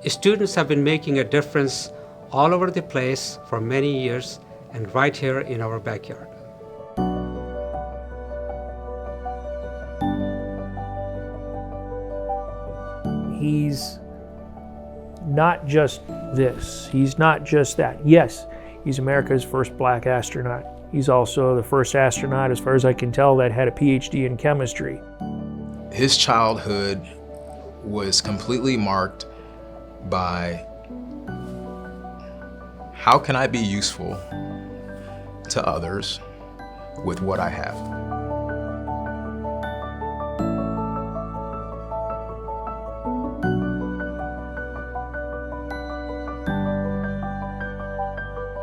Students have been making a difference all over the place for many years and right here in our backyard. He's not just this, he's not just that. Yes, he's America's first black astronaut. He's also the first astronaut, as far as I can tell, that had a PhD in chemistry. His childhood was completely marked by how can I be useful to others with what I have.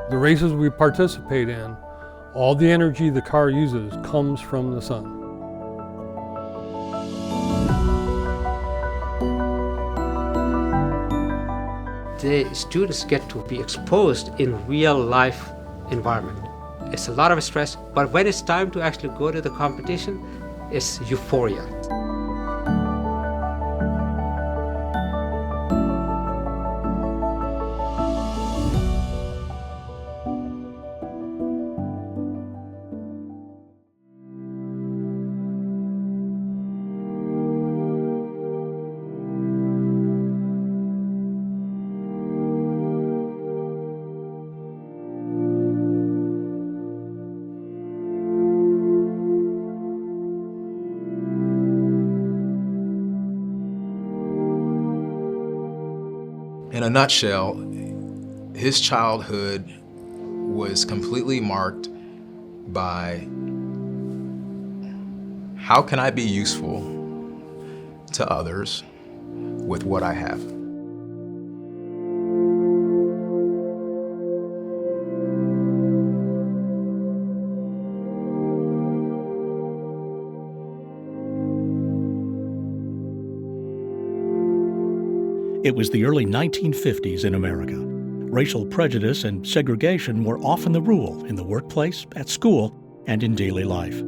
The races we participate in, all the energy the car uses comes from the sun. The students get to be exposed in real life environment. It's a lot of stress, but when it's time to actually go to the competition, it's euphoria. In a nutshell, his childhood was completely marked by how can I be useful to others with what I have. It was the early 1950s in America. Racial prejudice and segregation were often the rule in the workplace, at school, and in daily life.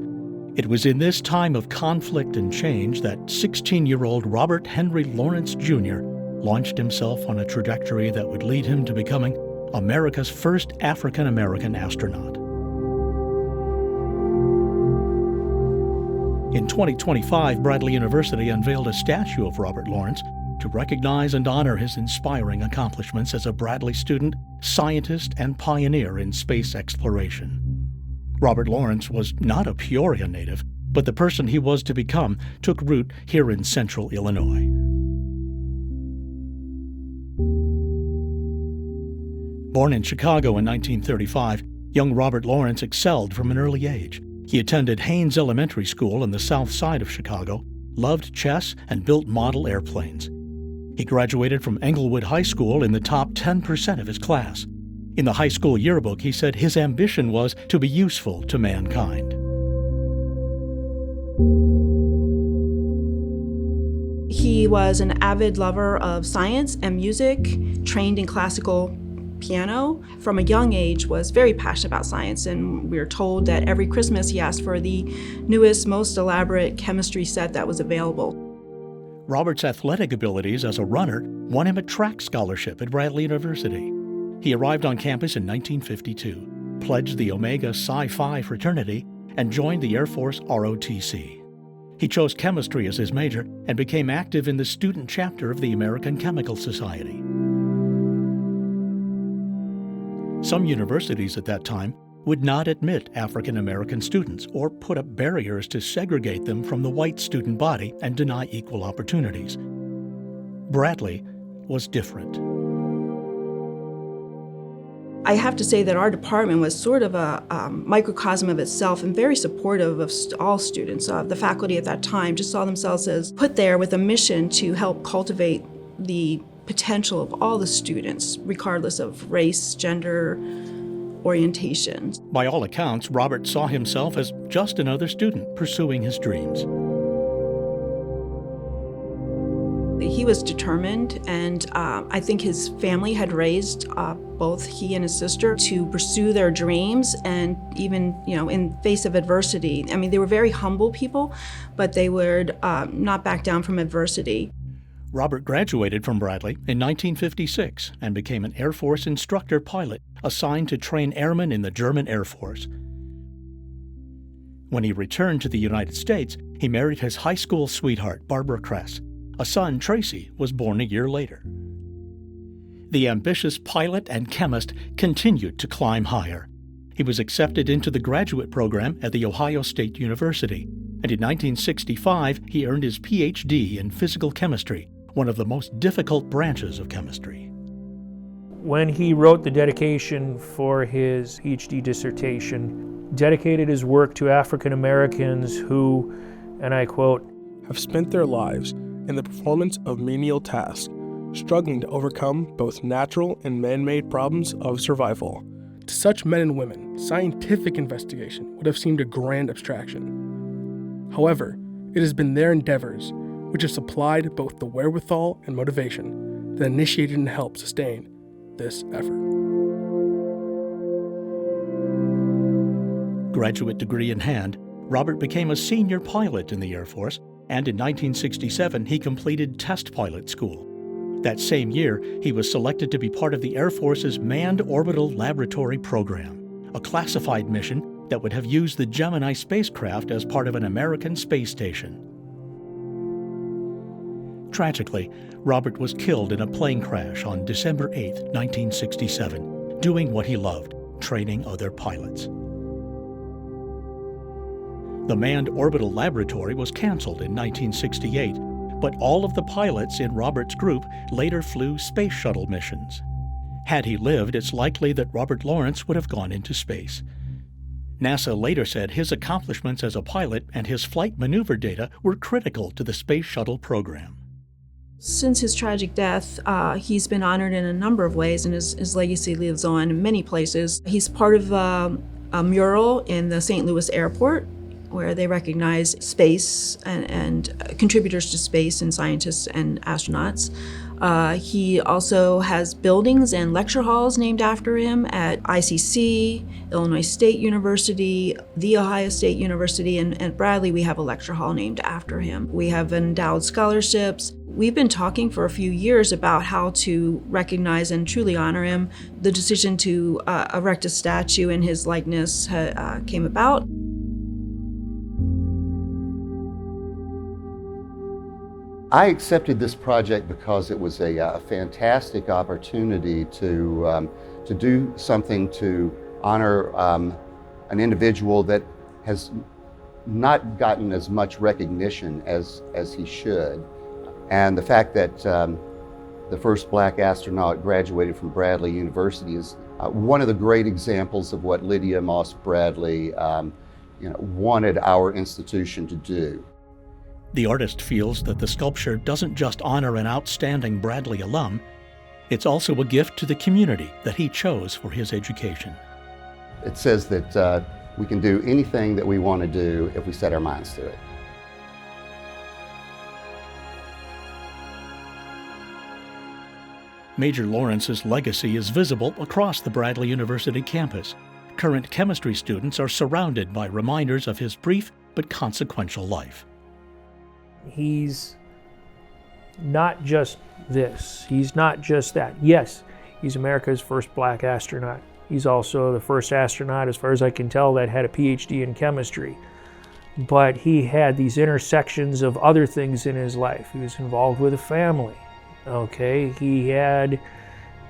It was in this time of conflict and change that 16-year-old Robert Henry Lawrence Jr. launched himself on a trajectory that would lead him to becoming America's first African-American astronaut. In 2025, Bradley University unveiled a statue of Robert Lawrence to recognize and honor his inspiring accomplishments as a Bradley student, scientist, and pioneer in space exploration. Robert Lawrence was not a Peoria native, but the person he was to become took root here in central Illinois. Born in Chicago in 1935, young Robert Lawrence excelled from an early age. He attended Haynes Elementary School on the south side of Chicago, loved chess, and built model airplanes. He graduated from Englewood High School in the top 10% of his class. In the high school yearbook, he said his ambition was to be useful to mankind. He was an avid lover of science and music, trained in classical piano. From a young age was very passionate about science, and we were told that every Christmas he asked for the newest, most elaborate chemistry set that was available. Robert's athletic abilities as a runner won him a track scholarship at Bradley University. He arrived on campus in 1952, pledged the Omega Psi Phi fraternity, and joined the Air Force ROTC. He chose chemistry as his major and became active in the student chapter of the American Chemical Society. Some universities at that time would not admit African American students or put up barriers to segregate them from the white student body and deny equal opportunities. Bradley was different. I have to say that our department was sort of a microcosm of itself and very supportive of all students. The faculty at that time just saw themselves as put there with a mission to help cultivate the potential of all the students, regardless of race, gender, orientation. By all accounts, Robert saw himself as just another student pursuing his dreams. He was determined, and I think his family had raised both he and his sister to pursue their dreams, and even, in face of adversity. I mean, they were very humble people, but they would not back down from adversity. Robert graduated from Bradley in 1956 and became an Air Force instructor pilot assigned to train airmen in the German Air Force. When he returned to the United States, he married his high school sweetheart, Barbara Kress. A son, Tracy, was born a year later. The ambitious pilot and chemist continued to climb higher. He was accepted into the graduate program at The Ohio State University, and in 1965 he earned his Ph.D. in physical chemistry, one of the most difficult branches of chemistry. When he wrote the dedication for his PhD dissertation, dedicated his work to African Americans who, and I quote, have spent their lives in the performance of menial tasks, struggling to overcome both natural and man-made problems of survival. To such men and women, scientific investigation would have seemed a grand abstraction. However, it has been their endeavors which have supplied both the wherewithal and motivation that initiated and helped sustain this effort. Graduate degree in hand, Robert became a senior pilot in the Air Force, and in 1967 he completed test pilot school. That same year, he was selected to be part of the Air Force's Manned Orbital Laboratory Program, a classified mission that would have used the Gemini spacecraft as part of an American space station. Tragically, Robert was killed in a plane crash on December 8, 1967, doing what he loved, training other pilots. The Manned Orbital Laboratory was canceled in 1968, but all of the pilots in Robert's group later flew space shuttle missions. Had he lived, it's likely that Robert Lawrence would have gone into space. NASA later said his accomplishments as a pilot and his flight maneuver data were critical to the space shuttle program. Since his tragic death, he's been honored in a number of ways, and his legacy lives on in many places. He's part of a mural in the St. Louis airport, where they recognize space and contributors to space and scientists and astronauts. He also has buildings and lecture halls named after him at ICC, Illinois State University, The Ohio State University, and at Bradley we have a lecture hall named after him. We have endowed scholarships. We've been talking for a few years about how to recognize and truly honor him. The decision to erect a statue in his likeness came about. I accepted this project because it was a fantastic opportunity to do something to honor an individual that has not gotten as much recognition as he should. And the fact that the first black astronaut graduated from Bradley University is one of the great examples of what Lydia Moss Bradley wanted our institution to do. The artist feels that the sculpture doesn't just honor an outstanding Bradley alum, it's also a gift to the community that he chose for his education. It says that we can do anything that we want to do if we set our minds to it. Major Lawrence's legacy is visible across the Bradley University campus. Current chemistry students are surrounded by reminders of his brief but consequential life. He's not just this. He's not just that. Yes, he's America's first black astronaut. He's also the first astronaut, as far as I can tell, that had a PhD in chemistry. But he had these intersections of other things in his life. He was involved with a family. Okay, he had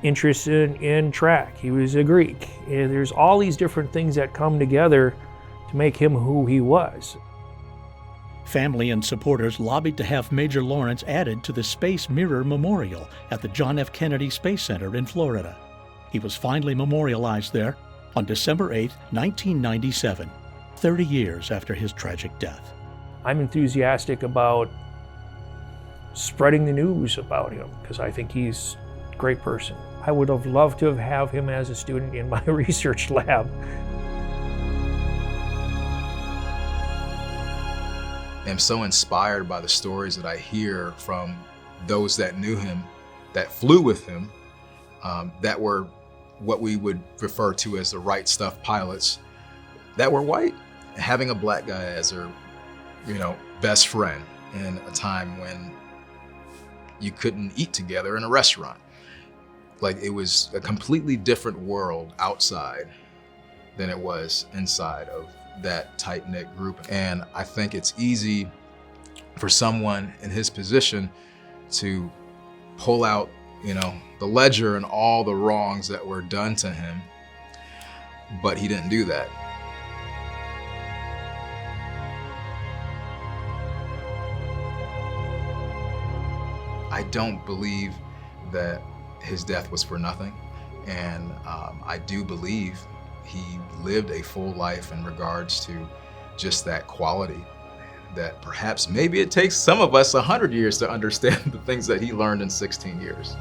interest in track. He was a Greek. And there's all these different things that come together to make him who he was. Family and supporters lobbied to have Major Lawrence added to the Space Mirror Memorial at the John F. Kennedy Space Center in Florida. He was finally memorialized there on December 8, 1997, 30 years after his tragic death. I'm enthusiastic about spreading the news about him because I think he's a great person. I would have loved to have him as a student in my research lab. I'm so inspired by the stories that I hear from those that knew him, that flew with him, that were what we would refer to as the right stuff pilots, that were white. Having a black guy as their, best friend in a time when you couldn't eat together in a restaurant. Like, it was a completely different world outside than it was inside of that tight-knit group. And I think it's easy for someone in his position to pull out, the ledger and all the wrongs that were done to him, but he didn't do that. I don't believe that his death was for nothing, and I do believe he lived a full life in regards to just that quality that perhaps maybe it takes some of us 100 years to understand the things that he learned in 16 years.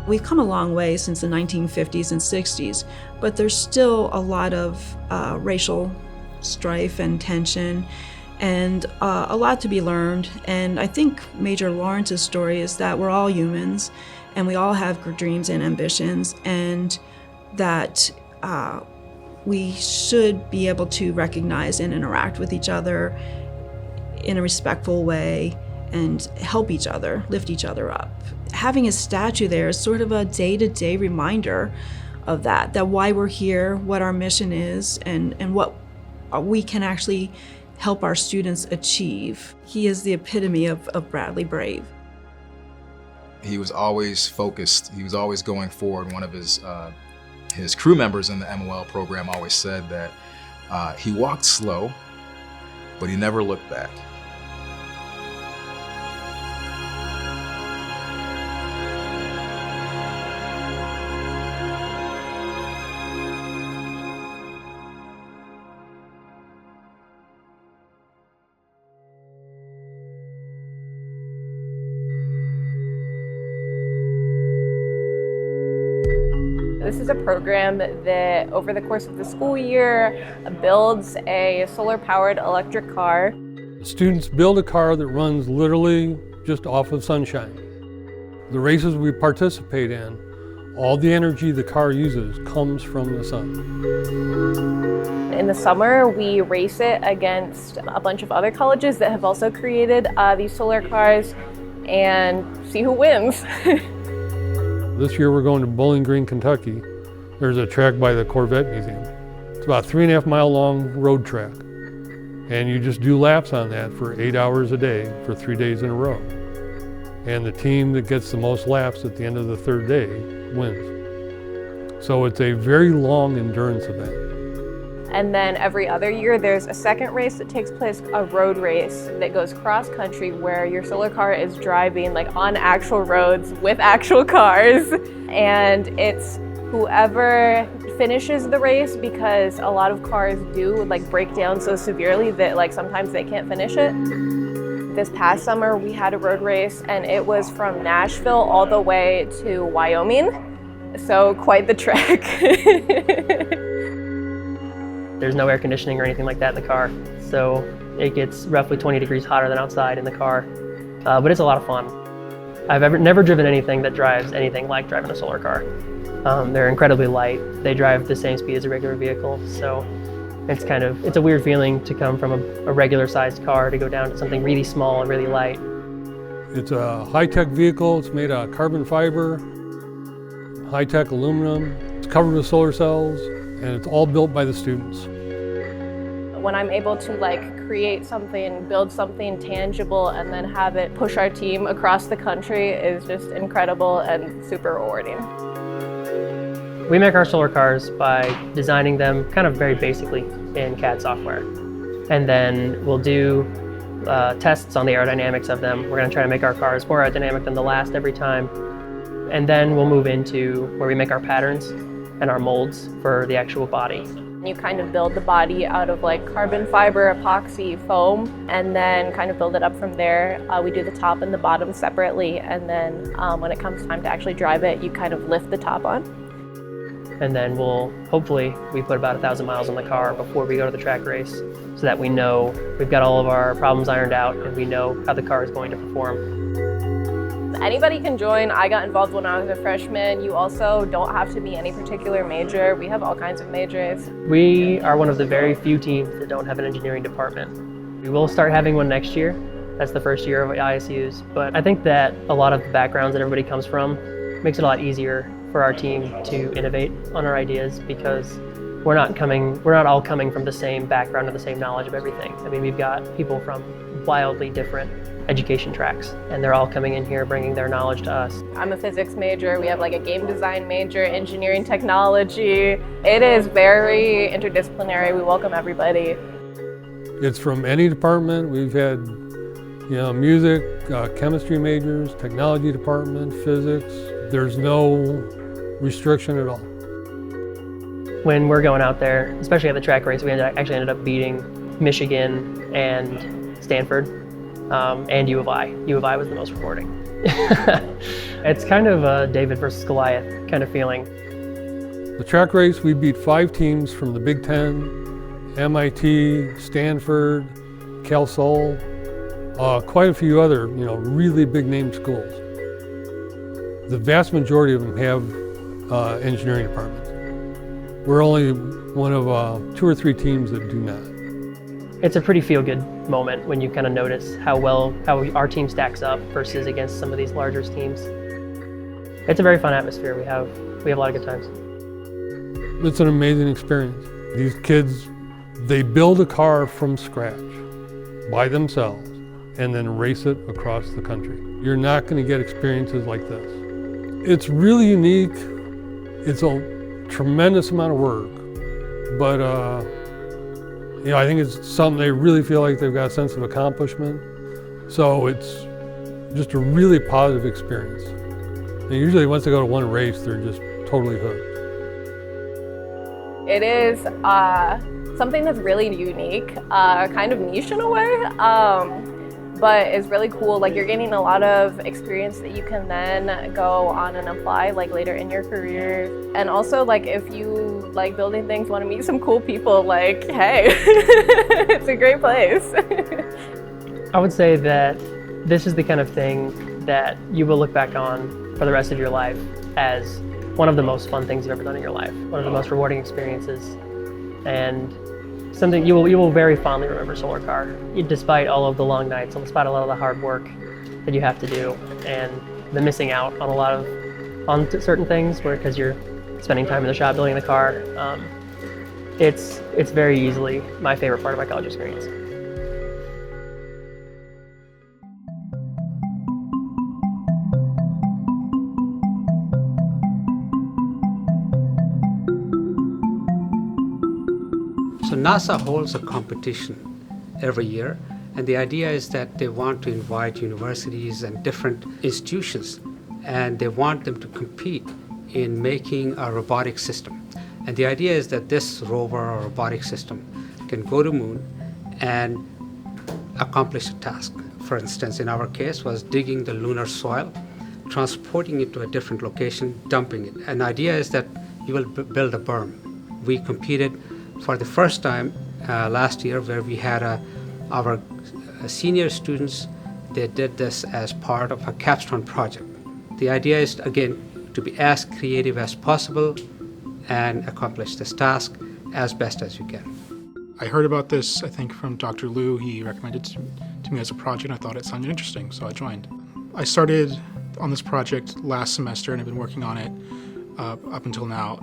We've come a long way since the 1950s and 60s, but there's still a lot of racial strife and tension, and a lot to be learned. And I think Major Lawrence's story is that we're all humans, and we all have dreams and ambitions, and that we should be able to recognize and interact with each other in a respectful way and help each other, lift each other up. Having a statue there is sort of a day-to-day reminder of that why we're here, what our mission is, and what we can actually help our students achieve. He is the epitome of Bradley Brave. He was always focused. He was always going forward. One of his crew members in the MOL program always said that he walked slow, but he never looked back. This is a program that over the course of the school year builds a solar-powered electric car. The students build a car that runs literally just off of sunshine. The races we participate in, all the energy the car uses comes from the sun. In the summer, we race it against a bunch of other colleges that have also created these solar cars and see who wins. This year we're going to Bowling Green, Kentucky. There's a track by the Corvette Museum. It's about 3.5 mile long road track. And you just do laps on that for 8 hours a day for 3 days in a row. And the team that gets the most laps at the end of the third day wins. So it's a very long endurance event. And then every other year there's a second race that takes place, a road race that goes cross country where your solar car is driving like on actual roads with actual cars. And it's whoever finishes the race, because a lot of cars do like break down so severely that like sometimes they can't finish it. This past summer we had a road race and it was from Nashville all the way to Wyoming. So quite the trek. There's no air conditioning or anything like that in the car, so it gets roughly 20 degrees hotter than outside in the car, but it's a lot of fun. I've never driven anything that drives anything like driving a solar car. They're incredibly light. They drive the same speed as a regular vehicle, so it's a weird feeling to come from a regular sized car to go down to something really small and really light. It's a high-tech vehicle. It's made out of carbon fiber, high-tech aluminum. It's covered with solar cells, and it's all built by the students. When I'm able to create something, build something tangible, and then have it push our team across the country is just incredible and super rewarding. We make our solar cars by designing them kind of very basically in CAD software. And then we'll do tests on the aerodynamics of them. We're going to try to make our cars more aerodynamic than the last every time. And then we'll move into where we make our patterns and our molds for the actual body. You kind of build the body out of carbon fiber, epoxy, foam, and then kind of build it up from there. We do the top and the bottom separately, and then when it comes time to actually drive it, you kind of lift the top on. And then hopefully we put about 1,000 miles on the car before we go to the track race, so that we know we've got all of our problems ironed out and we know how the car is going to perform. Anybody can join. I got involved when I was a freshman. You also don't have to be any particular major. We have all kinds of majors. We are one of the very few teams that don't have an engineering department. We will start having one next year. That's the first year of ISUs. But I think that a lot of the backgrounds that everybody comes from makes it a lot easier for our team to innovate on our ideas, because we're not all coming from the same background or the same knowledge of everything. I mean, we've got people from wildly different education tracks, and they're all coming in here bringing their knowledge to us. I'm a physics major. We have like a game design major, engineering technology. It is very interdisciplinary. We welcome everybody. It's from any department. We've had, music, chemistry majors, technology department, physics. There's no restriction at all. When we're going out there, especially at the track race, we actually ended up beating Michigan and Stanford and U of I. U of I was the most rewarding. It's kind of a David versus Goliath kind of feeling. The track race, we beat 5 teams from the Big Ten, MIT, Stanford, Cal Sol, quite a few other, really big name schools. The vast majority of them have engineering departments. We're only one of 2 or 3 teams that do not. It's a pretty feel-good moment when you kind of notice how our team stacks up versus against some of these larger teams. It's a very fun atmosphere. We have a lot of good times. It's an amazing experience. These kids, they build a car from scratch by themselves and then race it across the country. You're not going to get experiences like this. It's really unique. It's a tremendous amount of work, but I think it's something they really feel like they've got a sense of accomplishment. So it's just a really positive experience. And usually once they go to one race, they're just totally hooked. It is something that's really unique, kind of niche in a way, but it's really cool. Like, you're gaining a lot of experience that you can then go on and apply like later in your career. And also, like, if you like building things, want to meet some cool people, like, hey, it's a great place. I would say that this is the kind of thing that you will look back on for the rest of your life as one of the most fun things you've ever done in your life, one of the most rewarding experiences, and something you will very fondly remember Solar Car, despite all of the long nights, despite a lot of the hard work that you have to do, and the missing out on certain things because you're spending time in the shop building the car. It's very easily my favorite part of my college experience. So NASA holds a competition every year, and the idea is that they want to invite universities and different institutions, and they want them to compete in making a robotic system. And the idea is that this rover or robotic system can go to moon and accomplish a task. For instance, in our case, was digging the lunar soil, transporting it to a different location, dumping it. And the idea is that you will build a berm. We competed for the first time last year, where we had our senior students, they did this as part of a capstone project. The idea is, again, to be as creative as possible and accomplish this task as best as you can. I heard about this, I think, from Dr. Liu. He recommended it to me as a project. I thought it sounded interesting, so I joined. I started on this project last semester, and I've been working on it up until now.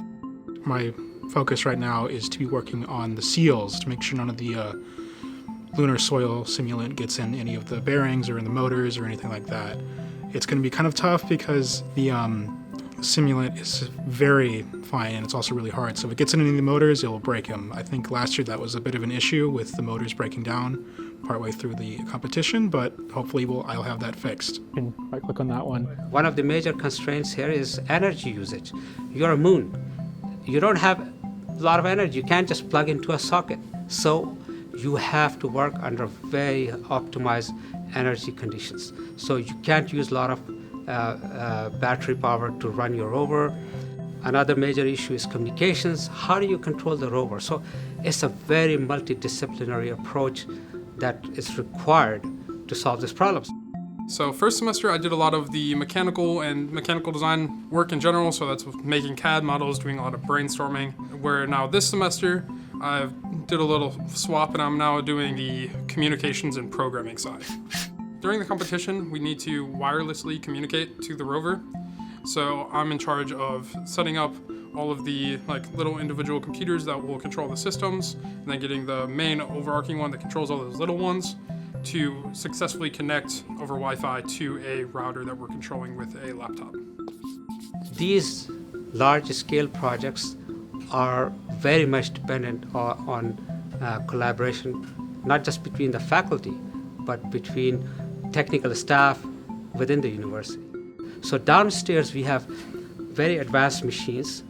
My focus right now is to be working on the seals to make sure none of the lunar soil simulant gets in any of the bearings or in the motors or anything like that. It's going to be kind of tough because the simulant is very fine and it's also really hard. So if it gets in any of the motors, it will break them. I think last year that was a bit of an issue with the motors breaking down partway through the competition, but hopefully I'll have that fixed. And if I click on that one. One of the major constraints here is energy usage. You're a moon. You don't have a lot of energy. You can't just plug into a socket. So you have to work under very optimized energy conditions. So you can't use a lot of battery power to run your rover. Another major issue is communications. How do you control the rover? So it's a very multidisciplinary approach that is required to solve these problems. So first semester I did a lot of the mechanical and mechanical design work in general, so that's making CAD models, doing a lot of brainstorming, where now this semester I did a little swap and I'm now doing the communications and programming side. During the competition, we need to wirelessly communicate to the rover. So I'm in charge of setting up all of the little individual computers that will control the systems, and then getting the main overarching one that controls all those little ones to successfully connect over Wi-Fi to a router that we're controlling with a laptop. These large-scale projects are very much dependent on collaboration, not just between the faculty, but between technical staff within the university. So downstairs we have very advanced machines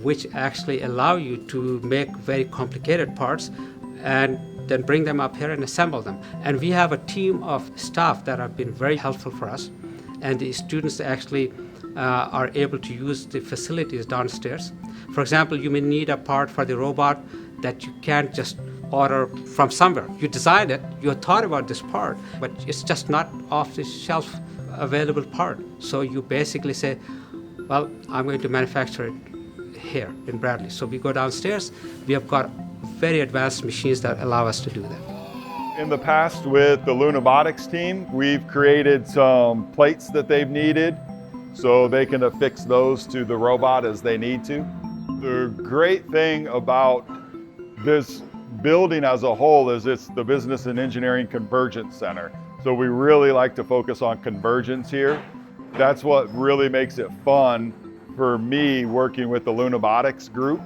which actually allow you to make very complicated parts and then bring them up here and assemble them. And we have a team of staff that have been very helpful for us, and the students actually are able to use the facilities downstairs. For example, you may need a part for the robot that you can't just order from somewhere. You designed it, you thought about this part, but it's just not off-the-shelf available part. So you basically say, well, I'm going to manufacture it here in Bradley. So we go downstairs, we have got very advanced machines that allow us to do that. In the past with the Lunabotics team, we've created some plates that they've needed so they can affix those to the robot as they need to. The great thing about this building as a whole is it's the Business and Engineering Convergence Center. So we really like to focus on convergence here. That's what really makes it fun for me working with the Lunabotics group,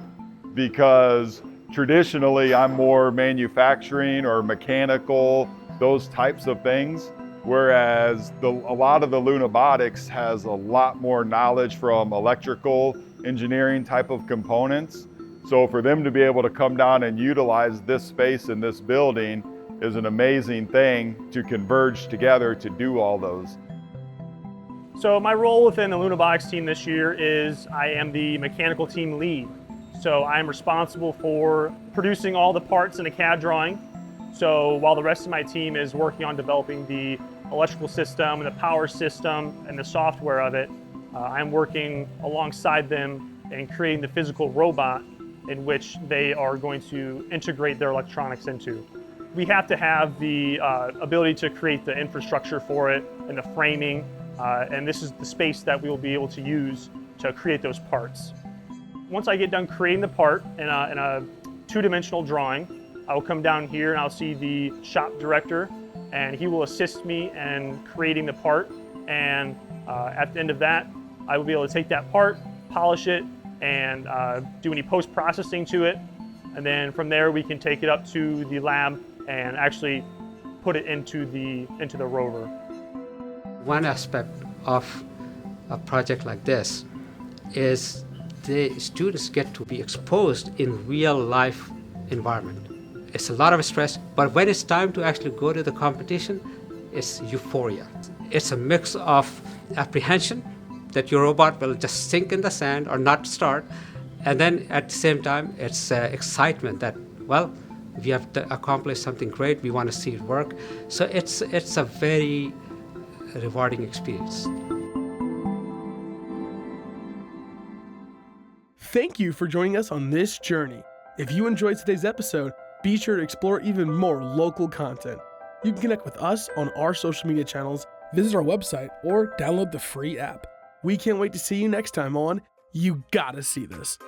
because traditionally I'm more manufacturing or mechanical, those types of things, whereas a lot of the Lunabotics has a lot more knowledge from electrical engineering type of components. So for them to be able to come down and utilize this space in this building is an amazing thing to converge together to do all those. So my role within the Lunabotics team this year is I am the mechanical team lead. So I'm responsible for producing all the parts in a CAD drawing. So while the rest of my team is working on developing the electrical system and the power system and the software of it, I'm working alongside them and creating the physical robot in which they are going to integrate their electronics into. We have to have the ability to create the infrastructure for it and the framing, and this is the space that we will be able to use to create those parts. Once I get done creating the part in a two-dimensional drawing, I will come down here and I'll see the shop director, and he will assist me in creating the part. And at the end of that, I will be able to take that part, polish it, and do any post-processing to it. And then from there, we can take it up to the lab and actually put it into the rover. One aspect of a project like this is the students get to be exposed in real life environment. It's a lot of stress, but when it's time to actually go to the competition, it's euphoria. It's a mix of apprehension that your robot will just sink in the sand or not start, and then at the same time, it's excitement that, well, we have accomplished something great, we want to see it work. So it's a very rewarding experience. Thank you for joining us on this journey. If you enjoyed today's episode, be sure to explore even more local content. You can connect with us on our social media channels, visit our website, or download the free app. We can't wait to see you next time on You Gotta See This.